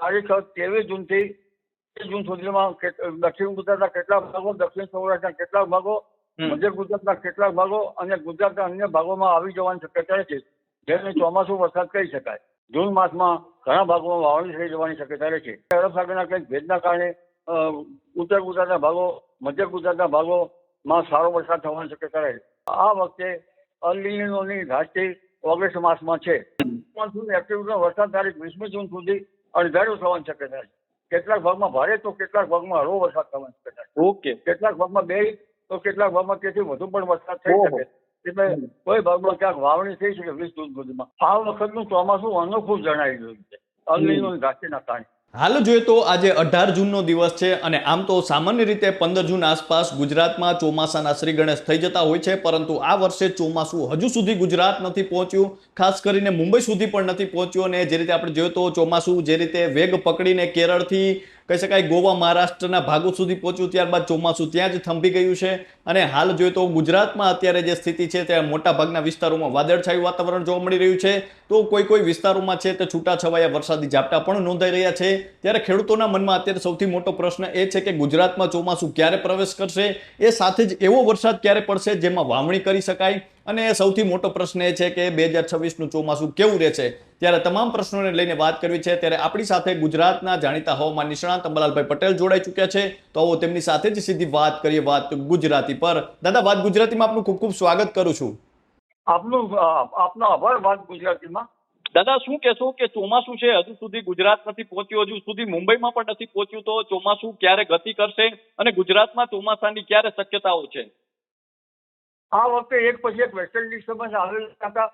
તારીખ 23 જૂનથી 1 જૂન સુધીમાં દક્ષિણ ગુજરાતના કેટલાક ભાગો, દક્ષિણ સૌરાષ્ટ્રના કેટલાક ભાગો, મધ્ય ગુજરાતના કેટલાક ભાગો અને ગુજરાતના અન્ય ભાગોમાં આવી જવાની શક્યતા છે, જેને ચોમાસું વરસાદ કહી શકાય. જૂન માસમાં ઘણા ભાગોમાં વાવણી થઈ જવાની શક્યતા રહે છે. અરબ સાગરના કંઈક ભેજના કારણે ઉત્તર ગુજરાતના ભાગો, મધ્ય ગુજરાતના ભાગોમાં સારો વરસાદ થવાની શક્યતા રહે છે. આ વખતે અલ નીનોની રાશિ ઓગસ્ટ માસમાં છે. મોન્સૂન એક્ટિવિટીનો વરસાદ તારીખ 20 જૂન સુધી અણધાર્યો થવાની શક્યતા છે. કેટલાક ભાગમાં ભારે તો કેટલાક ભાગમાં હળવો વરસાદ થવાની શક્યતા છે. ઓકે. કેટલાક ભાગમાં 2 તો કેટલાક ભાગમાં તેથી વધુ પણ વરસાદ થઈ શકે. એટલે કોઈ ભાગમાં ક્યાંક વાવણી થઈ શકે 20 જૂન સુધીમાં. આ વખતનું ચોમાસું અનોખું જણાઈ રહ્યું છે અલ નીનોની રાશિના કારણે. હાલ જોઈએ તો આજે 18 જૂનનો દિવસ છે અને આમ તો સામાન્ય રીતે 15 જૂન આસપાસ ગુજરાતમાં ચોમાસાના શ્રી ગણેશ થઈ જતા હોય છે, પરંતુ આ વર્ષે ચોમાસું હજુ સુધી ગુજરાત નથી પહોંચ્યું, ખાસ કરીને મુંબઈ સુધી પણ નથી પહોંચ્યું. અને જે રીતે આપણે જોઈએ તો ચોમાસું જે રીતે વેગ પકડીને કેરળથી કહી શકાય ગોવા, મહારાષ્ટ્રના ભાગો સુધી પહોંચ્યું, ત્યારબાદ ચોમાસું ત્યાં જ થંભી ગયું છે. અને હાલ જોઈએ તો ગુજરાતમાં અત્યારે જે સ્થિતિ છે ત્યાં મોટા ભાગના વિસ્તારોમાં વાદળછાયું વાતાવરણ જોવા મળી રહ્યું છે, તો કોઈ વિસ્તારોમાં છે તે છૂટાછવાયા વરસાદી ઝાપટા પણ નોંધાઈ રહ્યા છે. ત્યારે ખેડૂતોના મનમાં અત્યારે સૌથી મોટો પ્રશ્ન એ છે કે ગુજરાતમાં ચોમાસું ક્યારે પ્રવેશ કરશે, એ સાથે જ એવો વરસાદ ક્યારે પડશે જેમાં વાવણી કરી શકાય. અને સૌથી મોટો પ્રશ્ન એ છે કે 2026નું ચોમાસું કેવું રહેશે. ત્યારે તમામ પ્રશ્નોને લઈને વાત કરવી છે. ત્યારે આપણી સાથે ગુજરાતના જાણીતા હવામાન નિષ્ણાત અંબાલાલભાઈ પટેલ જોડાઈ ચૂક્યા છે, તો આવો તેમની સાથે જ સીધી વાત કરીએ, વાત ગુજરાતી પર. દાદા, વાત ગુજરાતીમાં આપનું ખૂબ ખૂબ સ્વાગત કરું છું. આપનો આભાર. વાત ગુજરાતીમાં. દાદા, શું કહેશો કે ચોમાસું છે હજુ સુધી ગુજરાત નથી પહોંચ્યું, હજુ સુધી મુંબઈમાં પણ નથી પહોંચ્યું, તો ચોમાસું ક્યારે ગતિ કરશે અને ગુજરાતમાં ચોમાસાની ક્યારે શક્યતાઓ છે? આ વખતે એક પછી એક વેસ્ટર્ન ડિસ્ટર્બન્સ આવેલા હતા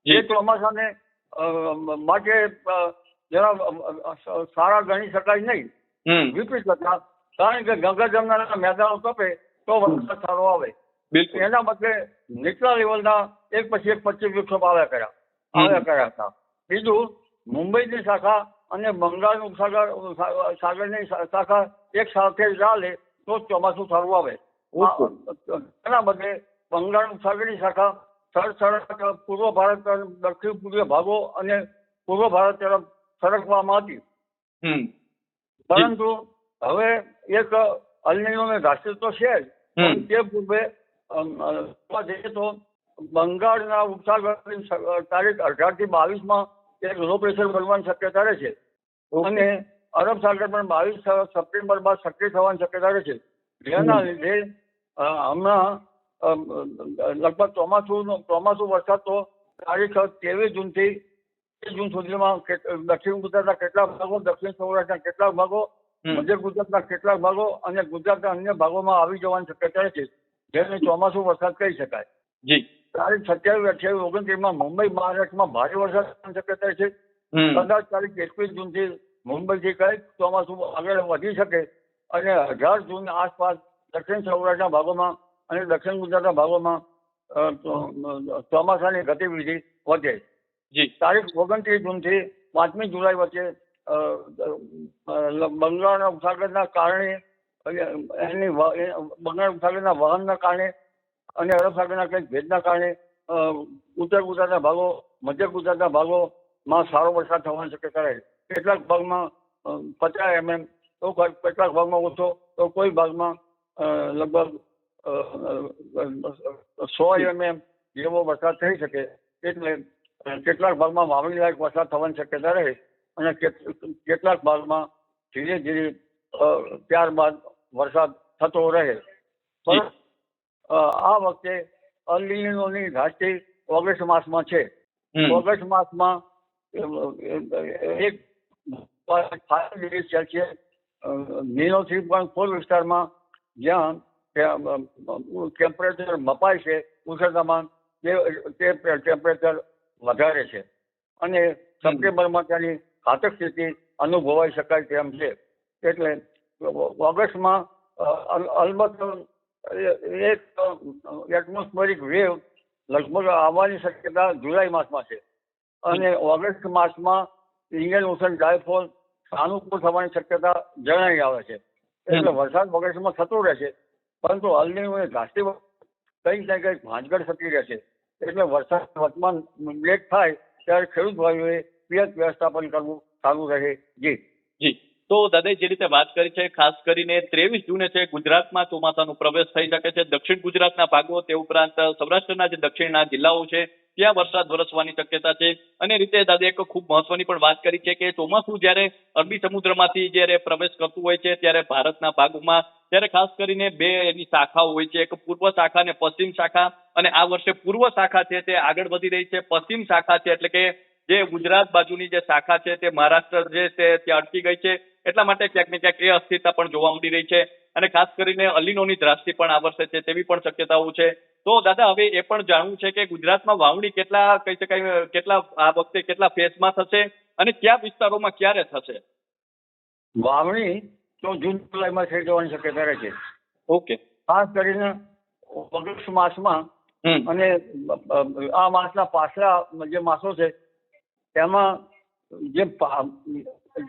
જે ચોમાસાને માટે જરા સારા ગણી શકાય નહીં, વિપરીત હતા. કારણ કે ગંગા જમનાના મેદાનો તપે તો વરસાદ સારો આવે. એના બદલે નીચલા લેવલના એક પછી એક 25 વિક્ષેપ આવ્યા કર્યા હતા. બીજું, મુંબઈની શાખા અને બંગાળનું સાગરની શાખા એક સાથે ચાલે તો ચોમાસું સારું આવે. એના બદલે બંગાળનું સાગરની શાખા પૂર્વ ભારત તરફ, દક્ષિણ પૂર્વીય ભાગો અને પૂર્વ ભારત તરફ સરકવામાં હતી. પરંતુ હવે એક અલ નીનોની રાશિ તો છે જ, પણ તે પૂર્વે જઈએ તો બંગાળના ઉપસાગરની તારીખ 18 થી 22 એક લો પ્રેશર બનવાની શક્યતા રહે છે અને અરબ સાગર પણ 22 સપ્ટેમ્બર બાદ સક્રિય થવાની શક્યતા રહે છે. જેના લીધે હમણાં લગભગ ચોમાસું વરસાદ તો તારીખ 23 જૂનથી 1 જૂન સુધીમાં દક્ષિણ ગુજરાતના કેટલાક ભાગો, દક્ષિણ સૌરાષ્ટ્રના કેટલાક ભાગો, મધ્ય ગુજરાતના કેટલાક ભાગો અને ગુજરાતના અન્ય ભાગોમાં આવી જવાની શક્યતા રહે છે, જેને ચોમાસું વરસાદ કહી શકાય. તારીખ 27, 28, 29 મુંબઈ, મહારાષ્ટ્રમાં ભારે વરસાદ થવાની શક્યતા છે. કદાચ તારીખ 21 જૂનથી મુંબઈથી કંઈક ચોમાસું આગળ વધી શકે અને 18 જૂન આસપાસ દક્ષિણ સૌરાષ્ટ્રના ભાગોમાં અને દક્ષિણ ગુજરાતના ભાગોમાં ચોમાસાની ગતિવિધિ વધે. તારીખ 29 જૂનથી 5મી જુલાઈ વચ્ચે બંગાળના ઉપસાગરના કારણે બંગાળ ઉપસાગરના વહનના કારણે અને અરબ સાગરના કંઈક ભેજના કારણે ઉત્તર ગુજરાતના ભાગો, મધ્ય ગુજરાતના ભાગોમાં સારો વરસાદ થવાની શક્યતા રહે. કેટલાક ભાગમાં 50 mm તો કેટલાક ભાગમાં ઓછો, તો કોઈ ભાગમાં લગભગ 100 mm જેવો વરસાદ થઈ શકે. એટલે કેટલાક ભાગમાં વાવણી લાયક વરસાદ થવાની શક્યતા રહે અને કેટલાક ભાગમાં ધીરે ધીરે ત્યારબાદ વરસાદ થતો રહે. પણ આ વખતે અલ નીનોની રાશિ ઓગસ્ટ માસમાં છે. ઓગસ્ટ માસમાં 1.5°C નીનોથી પણ કોઈ વિસ્તારમાં જ્યાં ટેમ્પરેચર મપાય છે ઉષ્ણતામાન, તે ટેમ્પરેચર વધારે છે અને સપ્ટેમ્બરમાં ત્યાંની ઘાતક સ્થિતિ અનુભવાઈ શકાય તેમ છે. એટલે ઓગસ્ટમાં અલબત્ત એક એટમોસ્ફેરિક વેવ લગભગ આવવાની શક્યતા જુલાઈ માસમાં છે અને ઓગસ્ટ માસમાં ઇન્ડિયન ઓશન ડાયફોલ સાનુકૂળ થવાની શક્યતા જણાઈ આવે છે. એટલે વરસાદ ઓગસ્ટમાં થતો રહેશે, પરંતુ અલ નીનોની રાશિ કંઈક ને કંઈક ભાંજગડ થતી રહેશે. એટલે વરસાદ વર્તમાન બ્રેક થાય ત્યારે ખેડૂત ભાઈઓએ પિયત વ્યવસ્થાપન કરવું સારું રહે. તો દાદાએ જે રીતે વાત કરી છે, ખાસ કરીને 23 જૂને છે ગુજરાતમાં ચોમાસાનો પ્રવેશ થઈ શકે છે. દક્ષિણ ગુજરાતના ભાગો, તે ઉપરાંત સૌરાષ્ટ્રના જે દક્ષિણના જિલ્લાઓ છે ત્યાં વરસાદ વરસવાની શક્યતા છે. અને રીતે દાદાએ એક ખૂબ મહત્વની પણ વાત કરી છે કે ચોમાસું જ્યારે અરબી સમુદ્રમાંથી જ્યારે પ્રવેશ કરતું હોય છે ત્યારે ભારતના ભાગોમાં ત્યારે ખાસ કરીને બે એની શાખાઓ હોય છે, એક પૂર્વ શાખા અને પશ્ચિમ શાખા. અને આ વર્ષે પૂર્વ શાખા છે તે આગળ વધી રહી છે. પશ્ચિમ શાખા છે એટલે કે જે ગુજરાત બાજુની જે શાખા છે તે મહારાષ્ટ્ર જે છે ત્યાં અટકી ગઈ છે. એટલા માટે ક્યાંક ને ક્યાંક એ અસ્થિરતા પણ જોવા મળી રહી છે. અને ખાસ કરીને અલીનોની દ્રાષ્ટિ પણ આ વર્ષે છે તેવી પણ શક્યતાઓ છે. તો દાદા હવે એ પણ જાણવું છે કે ગુજરાતમાં વાવણી કેટલા કહી શકાય, કેટલા આ વખતે કેટલા ફેઝમાં થશે અને કયા વિસ્તારોમાં ક્યારે થશે? વાવણી તો જૂન જુલાઈમાં થઈ જવાની શક્યતા રહે છે. ઓકે. ખાસ કરીને ઓગસ્ટ માસમાં અને આ માસના પાછલા જે માસો છે તેમાં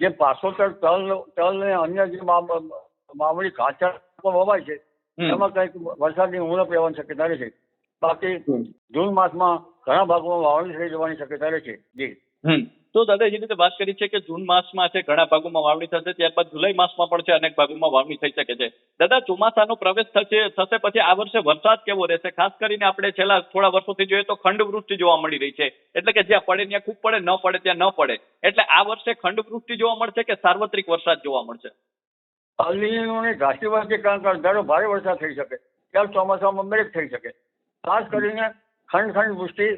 જે પાછોતર તલ ને અન્ય જે વાવણી કાચા વવાય છે એમાં કંઈક વરસાદની ઉણપ રહેવાની શક્યતા રહે છે. બાકી જૂન માસમાં ઘણા ભાગોમાં વાવણી થઈ જવાની શક્યતા રહે છે. જી. તો દાદા જે રીતે વાત કરી છે કે જૂન માસમાં છે ઘણા ભાગોમાં વાવણી થશે, ત્યારબાદ જુલાઈ માસમાં પણ છે અનેક ભાગોમાં વાવણી થઈ શકે છે. દાદા ચોમાસાનો પ્રવેશ થશે પછી આ વર્ષે વરસાદ કેવો રહેશે? ખાસ કરીને આપણે છેલ્લા થોડા વર્ષોથી જોઈએ તો ખંડવૃષ્ટિ જોવા મળી રહી છે, એટલે કે જ્યાં પડે ત્યાં ખૂબ પડે, ન પડે ત્યાં ન પડે. એટલે આ વર્ષે ખંડવૃષ્ટિ જોવા મળશે કે સાર્વત્રિક વરસાદ જોવા મળશે? અલીની ઘાટી વચ્ચે ધારો ભારે વરસાદ થઈ શકે, ત્યારે ચોમાસામાં બ્રેક થઈ શકે. ખાસ કરીને ખંડ વૃષ્ટિ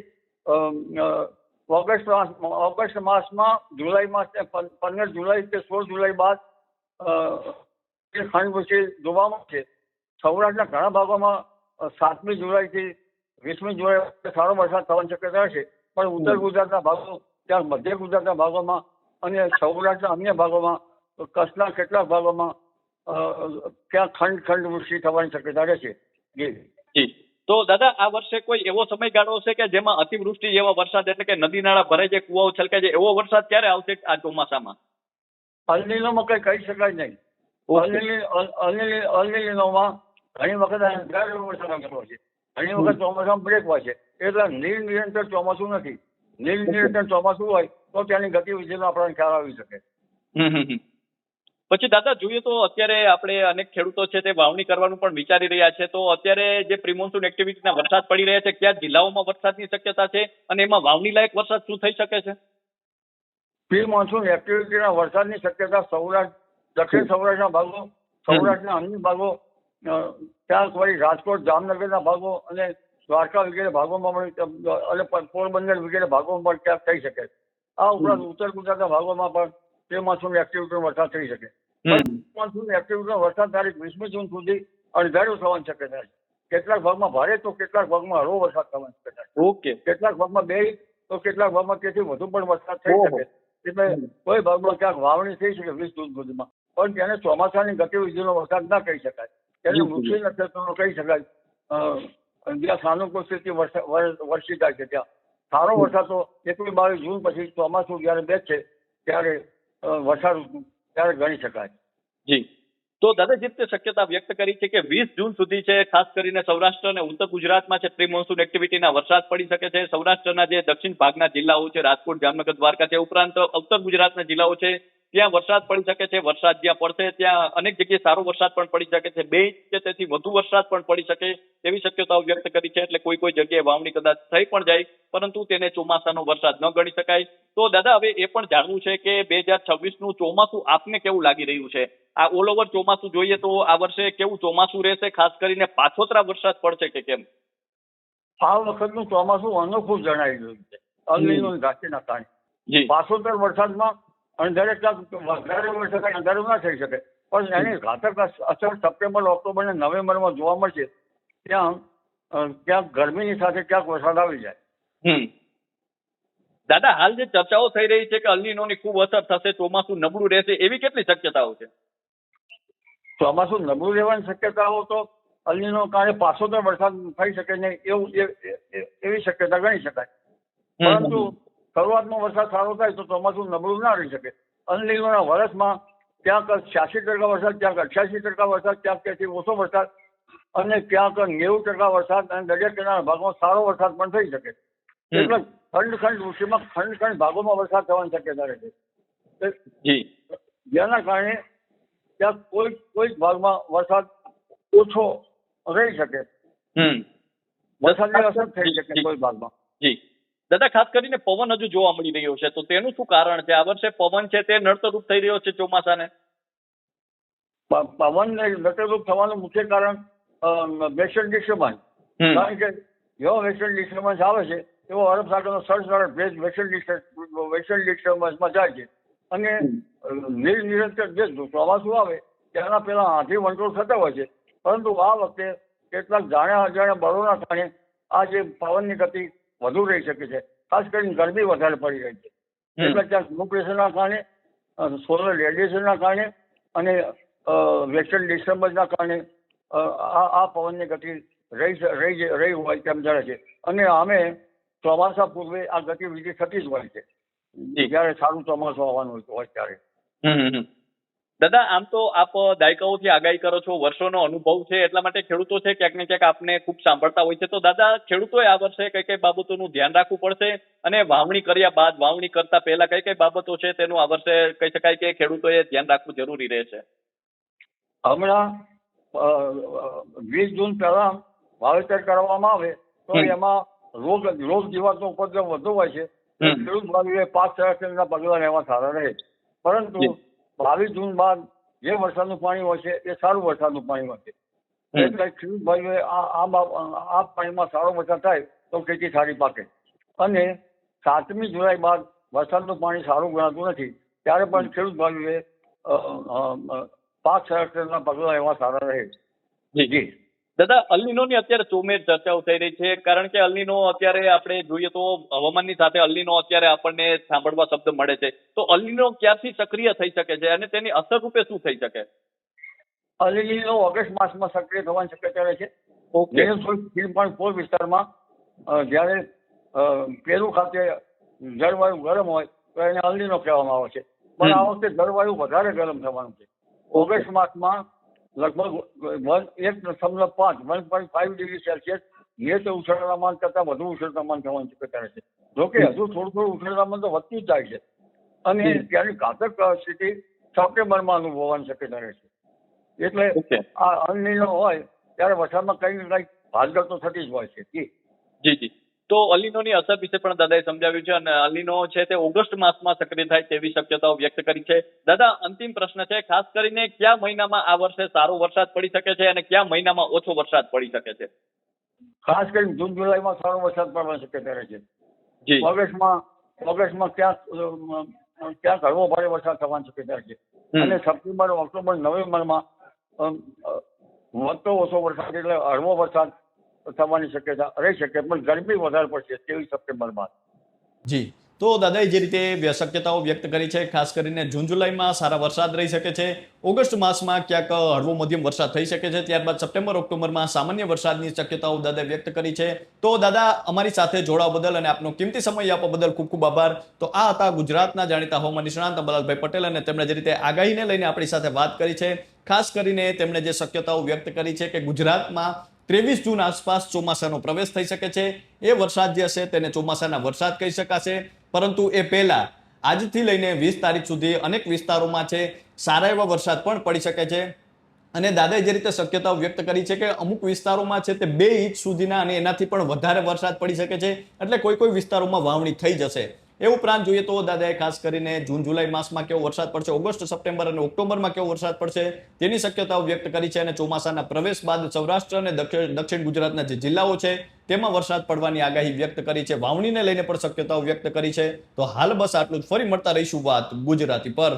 ઓગસ્ટ માસમાં, જુલાઈ માસ 15 જુલાઈ કે 16 જુલાઈ બાદ ખંડવૃષ્ટિ જોવા મળશે. સૌરાષ્ટ્રના ઘણા ભાગોમાં 7મી જુલાઈથી 20મી જુલાઈ સારો વરસાદ થવાની શક્યતા છે. પણ ઉત્તર ગુજરાતના ભાગો, ત્યાં મધ્ય ગુજરાતના ભાગોમાં અને સૌરાષ્ટ્રના અન્ય ભાગોમાં, કચ્છના કેટલાક ભાગોમાં ત્યાં ખંડવૃષ્ટિ થવાની શક્યતા રહેશે. જી. તો દાદા આ વર્ષે કોઈ એવો સમયગાળો હશે કે જેમાં અતિવૃષ્ટિ જેવા વરસાદ, એટલે કે નદી નાળા ભરાઈ જાય, કુવાઓ છલકાઈ જાય, એવો વરસાદ ક્યારે આવશે આ ચોમાસામાં? અલનીનોમાં કઈ કહી શકાય નહીં. અલનીનોમાં ઘણી વખત વરસાદ આવતો છે, ઘણી વખત ચોમાસામાં બ્રેક હોય છે. એટલે નિરંતર ચોમાસું નથી. નિરંતર ચોમાસું હોય તો ત્યાંની ગતિવિધિનો આપણને ખ્યાલ આવી શકે. પછી દાદા જોઈએ તો અત્યારે આપણે અનેક ખેડૂતો છે તે વાવણી કરવાનું પણ વિચારી રહ્યા છે. તો અત્યારે જે પ્રિમોન્સૂન એક્ટિવિટીના વરસાદ પડી રહ્યા છે, કયા જિલ્લાઓમાં વરસાદની શક્યતા છે અને એમાં વાવણી લાયક વરસાદ શું થઈ શકે છે? પ્રિમોન્સૂન એક્ટિવિટીના વરસાદની શક્યતા સૌરાષ્ટ્ર, દક્ષિણ સૌરાષ્ટ્રના ભાગો, સૌરાષ્ટ્રના અન્ય ભાગો, ત્યાં વળી રાજકોટ, જામનગરના ભાગો અને દ્વારકા વગેરે ભાગોમાં પણ, અને પોરબંદર વગેરે ભાગોમાં પણ ક્યાંક થઈ શકે. આ ઉપરાંત ઉત્તર ગુજરાતના ભાગોમાં પણ પ્રિમોન્સૂન એક્ટિવિટીનો વરસાદ થઈ શકે. પ્રિમોન્સૂન એક્ટિવિટીનો વરસાદ તારીખ 20મી જૂન સુધી અણધાર્યો થવાની શક્યતા છે. કેટલાક ભાગમાં ભારે તો કેટલાક ભાગમાં હળવો વરસાદ થવાની શક્યતા છે. ઓકે. કેટલાક ભાગમાં 2 તો કેટલાક ભાગમાં તેથી વધુ પણ વરસાદ થઈ શકે. એટલે કોઈ ભાગમાં ક્યાંક વાવણી થઈ શકે 20 જૂન સુધીમાં, પણ તેને ચોમાસાની ગતિવિધિનો વરસાદ ના કહી શકાય. તેને વૃક્ષી નક્ષત્રનો કહી શકાય. જ્યાં સાનુકૂળ સ્થિતિ વરસી જાય છે ત્યાં સારો વરસાદ તો 21-22 જૂન પછી ચોમાસું જયારે બેસશે ત્યારે વરસાદ ત્યારે ગણી શકાય. જી. તો દાદા જે રીતે શક્યતા વ્યક્ત કરી છે કે 20 જૂન સુધી છે ખાસ કરીને સૌરાષ્ટ્ર અને ઉત્તર ગુજરાતમાં છે પ્રી મોન્સૂન એક્ટિવિટીના વરસાદ પડી શકે છે. સૌરાષ્ટ્રના જે દક્ષિણ ભાગના જિલ્લાઓ છે, રાજકોટ, જામનગર, દ્વારકા છે, ઉપરાંત ઉત્તર ગુજરાતના જિલ્લાઓ છે ત્યાં વરસાદ પડી શકે છે. વરસાદ જ્યાં પડશે ત્યાં અનેક જગ્યાએ સારો વરસાદ પણ પડી શકે છે. 2 ઇંચ કે તેથી વધુ વરસાદ પણ પડી શકે તેવી શક્યતાઓ વ્યક્ત કરી છે. એટલે કોઈ જગ્યાએ વાવણી કદાચ થઈ પણ જાય પરંતુ તેને ચોમાસાનો વરસાદ ન ગણી શકાય. તો દાદા હવે એ પણ જાણવું છે કે 2026નું ચોમાસું આપને કેવું લાગી રહ્યું છે? આ ઓલ ઓવર ચોમાસું જોઈએ તો આ વર્ષે કેવું ચોમાસું રહેશે? ખાસ કરીને પાછોતરા વરસાદ પડશે કે કેમ? આ વખતનું ચોમાસું અનોખું જણાઈ રહ્યું છે અલનીનોની ઘાટીના કારણે. પાછોતર વરસાદમાં અને દરેક વધારે વરસાદ અંધારું ના થઈ શકે, પણ એની ઘાતક અસર સપ્ટેમ્બર, ઓક્ટોબર અને નવેમ્બરમાં જોવા મળશે. ક્યાંક ગરમીની સાથે ક્યાંક વરસાદ આવી જાય. દાદા હાલ જે ચર્ચાઓ થઈ રહી છે કે અલનીનોની ખૂબ અસર થશે, ચોમાસું નબળું રહેશે, એવી કેટલી શક્યતાઓ છે? ચોમાસું નબળું રહેવાની શક્યતાઓ તો અલનીનો કારણે પાછોતર વરસાદ થઈ શકે નહીં એવી શક્યતા ગણી શકાય. પરંતુ શરૂઆતમાં વરસાદ સારો થાય તો ચોમાસું નબળું ના રહી શકે. અલનીનોના વર્ષમાં ક્યાંક 86% વરસાદ, ક્યાંક 88% વરસાદ, ક્યાંક તેથી ઓછો વરસાદ અને ક્યાંક 90% વરસાદ અને દરિયા કિનારાના ભાગમાં સારો વરસાદ પણ થઈ શકે. એટલે ખંડ વૃષ્ટિમાં ખંડ ભાગોમાં વરસાદ થવાની શક્યતા રહે છે. જેના કારણે ત્યાં કોઈ ભાગમાં વરસાદ ઓછો રહી શકે, વરસાદની અસર થઈ શકે કોઈ ભાગમાં. જી દાદા, ખાસ કરીને પવન હજુ જોવા મળી રહ્યો છે, તો તેનું શું કારણ છે? આ વર્ષે પવન છે તે નડતરરૂપ થઈ રહ્યો છે ચોમાસાને? પવનને નડતરરૂપ થવાનું મુખ્ય કારણ વેસ્ટર્ન ડિસ્ટર્બન્સ. કારણ કે જેવો વેસ્ટર્ન ડિસ્ટર્બન્સ આવે છે એવો અરબ સાગરનો સળસળાટ ભેજ વેસ્ટર્ન ડિસ્ટર્બન્સમાં જાય છે અને નિરંતર જે ચોમાસું આવે તેના પહેલા આંધી વંટોળ થતા હોય છે. પરંતુ આ વખતે કેટલાક જાણ્યા અજાણ્યા બળોના કારણે આ જે પવનની ગતિ વધુ રહી શકે છે. ખાસ કરીને ગરમી વધારે પડી રહી છે. એટલે ત્યાં લો પ્રેશરના કારણે, સોલર રેડિયેશનના કારણે અને વેસ્ટર્ન ડિસ્ટર્બન્સના કારણે આ પવનની ગતિ રહી હોય તેમ જણાય છે. અને અમે ચોમાસા પૂર્વે આ ગતિવિધિ થતી જ હોય છે જયારે સારું ચોમાસું આવવાનું હોય ત્યારે. દાદા, આમ તો આપ દાયકાઓથી આગાહી કરો છો, વર્ષોનો અનુભવ છે, એટલા માટે ખેડૂતો છે ક્યાંક ને ક્યાંક આપને ખૂબ સાંભળતા હોય છે. તો દાદા, ખેડૂતોએ આ વર્ષે કઈ કઈ બાબતોનું ધ્યાન રાખવું પડશે અને વાવણી કર્યા બાદ, વાવણી કરતા પહેલા કઈ કઈ બાબતો છે તેનું આ વર્ષે કહી શકાય કે ખેડૂતોએ ધ્યાન રાખવું જરૂરી રહેશે? હમણાં 20 જૂન પહેલા વાવેતર કરવામાં આવે તો એમાં રોગ જીવાતનો ઉપદ્રવ વધુ હોય છે. ખેડૂત ભાઈઓએ પાક સંરક્ષણના પગલાં લેવા સારા રહે. પરંતુ 22 જૂન બાદ જે વરસાદનું પાણી હોય છે એ સારું વરસાદનું પાણી હોય છે. એટલે ખેડૂત ભાઈઓએ આ પાણીમાં સારો વરસાદ થાય તો ખેતી સારી પાકે. અને 7મી જુલાઈ બાદ વરસાદનું પાણી સારું ગણાતું નથી ત્યારે પણ ખેડૂત ભાઈઓએ પાક સંરક્ષણના પગલાં લેવા સારા રહે. જી દાદા, અલ્નીનોની અત્યારે ચોમેર ચર્ચાઓ થઈ રહી છે, કારણ કે અલ્નીનો અત્યારે આપણે જોઈએ તો હવામાનની સાથે અલ્નીનો અત્યારે આપણને સાંભળવા શબ્દ મળે છે. તો અલ્નીનો ક્યારથી સક્રિય થઈ શકે છે અને તેની અસર રૂપે શું થઈ શકે? અલ્નીનો ઓગસ્ટ માસમાં સક્રિય થવાની શક્યતા રહે છે. 3.4 વિસ્તારમાં જ્યારે પેરુ ખાતે જળવાયુ ગરમ હોય તો એને અલ્નીનો કહેવામાં આવે છે. પણ આ વખતે જળવાયુ વધારે ગરમ થવાનું છે. ઓગસ્ટ માસમાં લગભગ 1.5 ડિગ્રી સેલ્સિયસ નેટ ઉષ્ણતામાન કરતાં વધુ ઉષ્ણતામાન થવાની શક્યતા રહે છે. જોકે હજુ થોડું ઉષ્ણતામાન તો વધતું જ જાય છે અને ત્યાંની ઘાતક સ્થિતિ સપ્ટેમ્બરમાં અનુભવવાની શક્યતા રહે છે. એટલે આ અલ્નીનો હોય ત્યારે વરસાદમાં કંઈ ને કંઈ ભાગદળ તો થતી જ હોય છે. જી. તો અલ્નીનોની અસર વિશે પણ દાદાએ સમજાવ્યું છે અને અલ્નીનો છે તે ઓગસ્ટ માસમાં સક્રિય થાય તેવી શક્યતાઓ વ્યક્ત કરી છે. દાદા, અંતિમ પ્રશ્ન છે, ખાસ કરીને કયા મહિનામાં આ વર્ષે સારો વરસાદ પડી શકે છે અને કયા મહિનામાં ઓછો વરસાદ પડી શકે છે? ખાસ કરીને જૂન જુલાઈમાં સારો વરસાદ પડવાની શક્યતા રહે છે. જી. ઓગસ્ટમાં ક્યાંક હળવો ભારે વરસાદ થવાની શક્યતા રહે છે. અને સપ્ટેમ્બર, ઓક્ટોબર, નવેમ્બરમાં વધતો ઓછો વરસાદ એટલે હળવો વરસાદ થવાની શક્યતા રહી શકે, પણ ગરમી વધારે પડશે 23 સપ્ટેમ્બર બાદ. જી, તો દાદાએ જે રીતે શક્યતાઓ વ્યક્ત કરી છે, ખાસ કરીને જૂન જુલાઈમાં સારા વરસાદ રહી શકે છે, ઓગસ્ટ માસમાં ક્યાંક હળવો મધ્યમ વરસાદ થઈ શકે છે, ત્યારબાદ સપ્ટેમ્બર ઓક્ટોબરમાં સામાન્ય વરસાદની શક્યતાઓ દાદાએ વ્યક્ત કરી છે. તો દાદા, અમારી સાથે જોડાવા બદલ અને આપનો કિંમતી સમય આપવા બદલ ખૂબ ખૂબ આભાર. તો આ હતા ગુજરાતના જાણીતા હવામાન નિષ્ણાંત અંબાલાલભાઈ પટેલ અને તેમણે જે રીતે આગાહીને લઈને આપણી સાથે વાત કરી છે, ખાસ કરીને તેમણે જે શક્યતાઓ વ્યક્ત કરી છે કે ગુજરાતમાં 23 જૂન આસપાસ ચોમાસાનો પ્રવેશ થઈ શકે છે. એ વરસાદ જે હશે તેને ચોમાસાના વરસાદ કહી શકાશે. પરંતુ એ પહેલા આજથી લઈને 20 તારીખ સુધી અનેક વિસ્તારોમાં છે સારા એવા વરસાદ પણ પડી શકે છે. અને દાદાએ જે રીતે શક્યતાઓ વ્યક્ત કરી છે કે અમુક વિસ્તારોમાં છે તે 2 ઇંચ સુધીના અને એનાથી પણ વધારે વરસાદ પડી શકે છે. એટલે કોઈ વિસ્તારોમાં વાવણી થઈ જશે. એ ઉપરાંત જોઈએ તો દાદાએ ખાસ કરીને જૂન જુલાઈ માસમાં કેવો વરસાદ પડશે, ઓગસ્ટ, સપ્ટેમ્બર અને ઓક્ટોબરમાં કેવો વરસાદ પડશે તેની શક્યતાઓ વ્યક્ત કરી છે. અને ચોમાસાના પ્રવેશ બાદ સૌરાષ્ટ્ર અને દક્ષિણ ગુજરાતના જે જિલ્લાઓ છે તેમાં વરસાદ પડવાની આગાહી વ્યક્ત કરી છે. વાવણીને લઈને પણ શક્યતાઓ વ્યક્ત કરી છે. તો હાલ બસ આટલું જ. ફરી મળતા રહીશું વાત ગુજરાતી પર.